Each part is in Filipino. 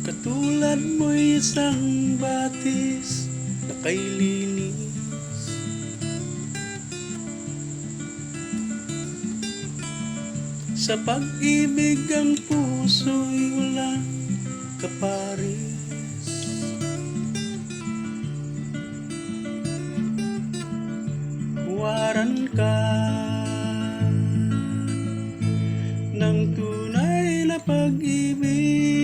Katulad mo'y isang batis na kay linis, sa pag-ibig ang puso'y walang kaparis. Huwaran ka ng tunay na pag-ibig,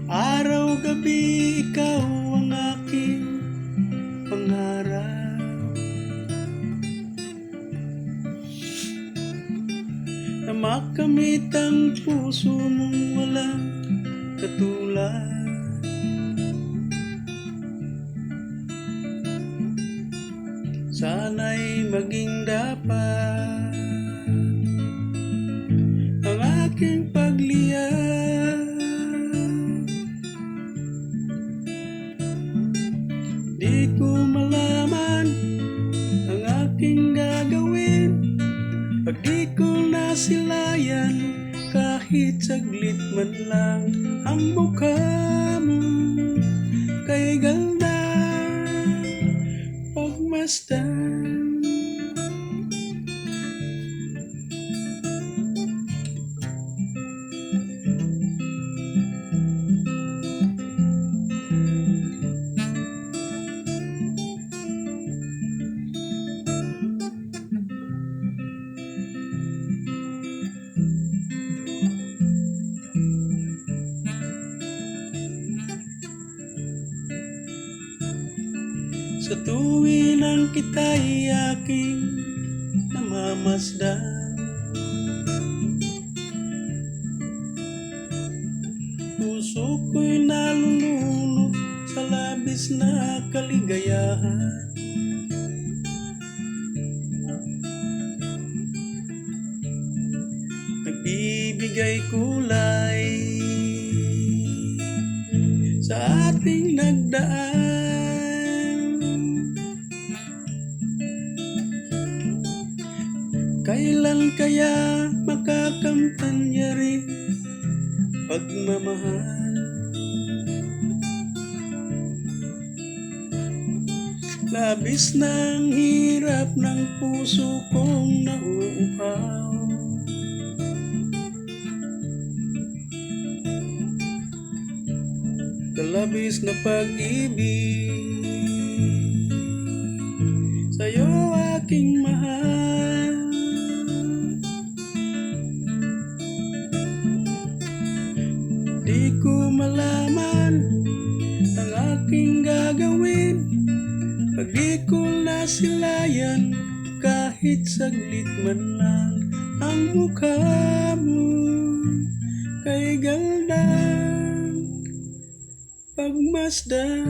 araw-gabi ikaw ang aking pangarap, na makamit ang puso mong walang katulad. Sana'y maging dapat ang aking pagliyab, di ko malaman ang aking gagawin pag di ko nasilayan kahit saglit man lang ang mukha mo. Kay ganda pagmasdan, sa tuwin ang kita'y aking namamasdan, puso ko'y nalulunod sa labis na kaligayahan. Nagbibigay kulay sa ating nagdaan, kailan kaya makakamtan niya rin pagmamahal? Labis ng hirap ng puso kong nauuhaw, kalabis na pag-ibig sa'yo aking mahal. Di ko malaman ang aking gagawin pag di ko nasilayan kahit saglit man lang ang mukha mo. Kay gandang pagmasdan.